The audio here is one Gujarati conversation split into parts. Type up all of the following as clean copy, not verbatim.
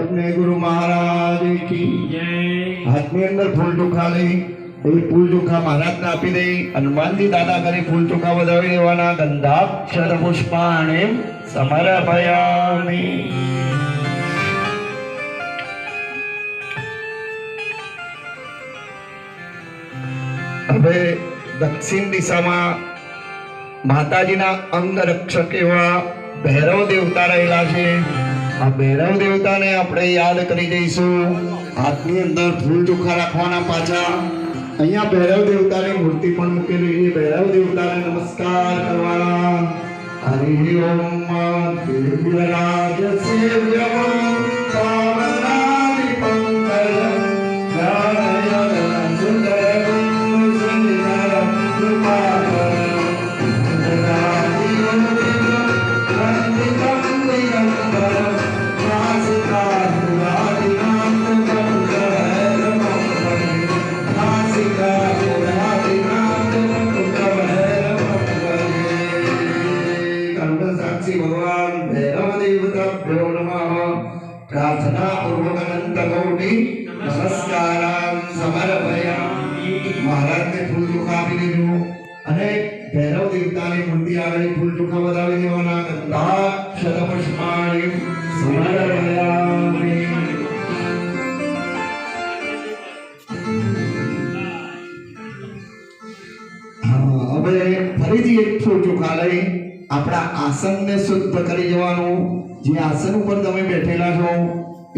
अपने गुरु महाराज की हाथ में अंदर फूल चोखा लई फूल चोखा महाराज ने आपी दई हनुमान जी दादा करे फूल चोखा વધાવી દેવાના ગંધાક્ષર પુષ્પાણિ સમર્પયામિ। હવે દક્ષિણ દિશામાં માતાજીના અંગરક્ષક એવા ભૈરવ દેવતા રહેલા છે। આ ભૈરવ દેવતાને આપણે યાદ કરી જઈશું। હાથની અંદર ફૂલ ચોખા રાખવાના પાછા અહીંયા ભૈરવ દેવતાની મૂર્તિ પણ મૂકેલી છે। ભૈરવ દેવતાને નમસ્કાર કરવાના। હરિ ઓમ દિવ્યરાજ સેવ્યમ પાવનાદિ પંકજ જ્ઞાનયન સુંદરમ સુંદરમ કૃપાકર भगवान भैरव देवताभ्यो नमः। प्रार्थना पूर्वक अनंत कोटि नमस्कारान् समर्पयामि। महाराज ने फूल चोखा આપી દીધું અને ભૈરવ દેવતાની મૂર્તિ આગળ ફૂલ ચોખા વધાવી દેવાના। ગંધાક્ષર પુષ્પાણિ સમર્પયામિ। હવે ફરીથી એક ફૂલ ચોખા લઈ આપણા આસનને શુદ્ધ કરી જવાનું। જે આસન ઉપર તમે બેઠેલા છો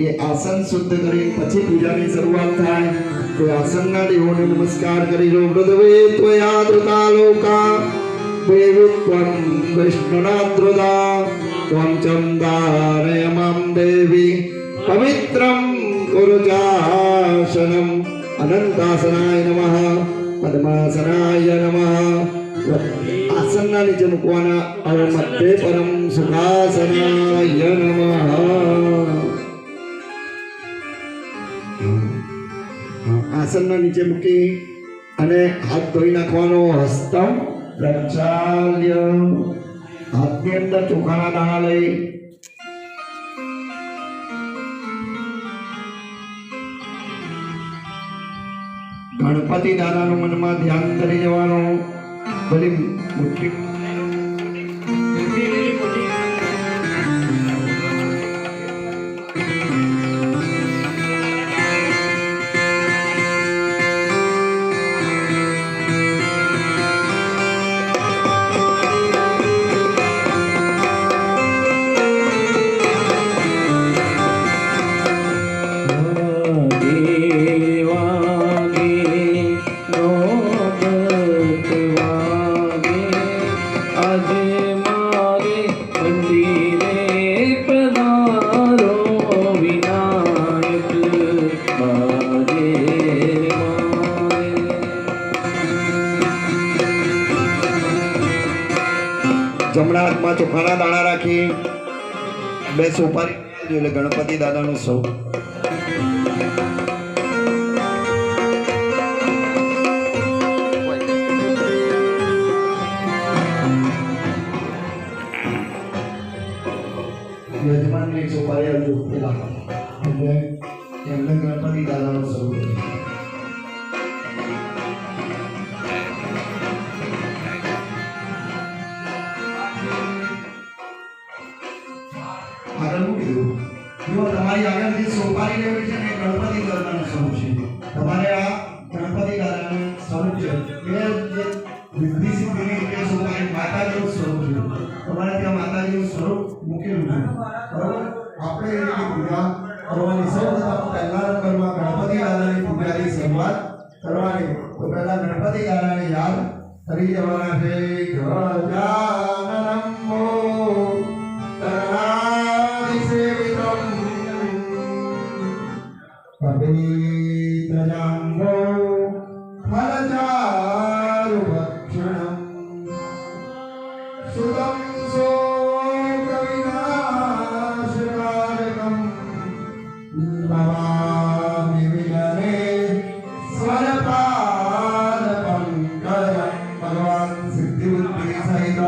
એ આસન શુદ્ધ કરી પછી પૂજાની શરૂઆત થાય। તો આસનના દેવોને નમસ્કાર કરી લો। વૃદ્ધવે ત્વયા ધૃતા લોકા દેવીત્વં વિષ્ણુનાદ્રુતા ત્વં ચંદારય મામ દેવી પવિત્રં કુરુચાસનમ। અનંતાસનાય નમઃ પદ્માસનાય નમઃ। आसनना नीचे मुकवाना और मध्य परम सुखासनाय नमः। आसनना नीचे मूकी अने हाथ धोई नाखवानो। हस्तम प्रक्षाल्य हाथनी अंदर चोखाना दाणा लई गणपति दादानु मनमा ध्यान करी जवानो। बड़ी मुट्ठी जमणा हाथमां चोखाना दाणा राखी बे सोपारी એટલે ગણપતિ દાદાનો સૌ યજમાનની સોપારી આવજો પેલા એટલે એમને ગણપતિ દાદાનો સૌ તમારી આગળથી સોપારી લેવી છે ને ગણપતિ દાદાનું સ્વરૂપ છે। તમારે આ ગણપતિ દાદાનું સ્વરૂપ છે એ જે વિધિ સિદ્ધિની રીતે સોપારી માતાજીનું સ્વરૂપ છે। તમારે ત્યાં માતાજીનું સ્વરૂપ મૂકેલું છે બરાબર। આપણે એ રીતે પૂજા કરવાની। સૌપ્રથમ પહેલા નંબરમાં ગણપતિ દાદાની પૂજાની શરૂઆત કરવાની। તો પહેલા ગણપતિ દાદાને યાદ કરી જવાના છે। ગજાનનમ पवित्रजाम्बो फलचारुभक्षणं सुतं शोकविनाशकारकं नमामि विजने स्वरपादपङ्कजं। भगवान सिद्धिबुद्धि सहित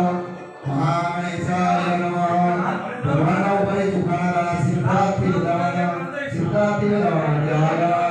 महागणेशाय नमः। भगवान ऊपर चुकाना आशीर्वाद की રાતે રાજા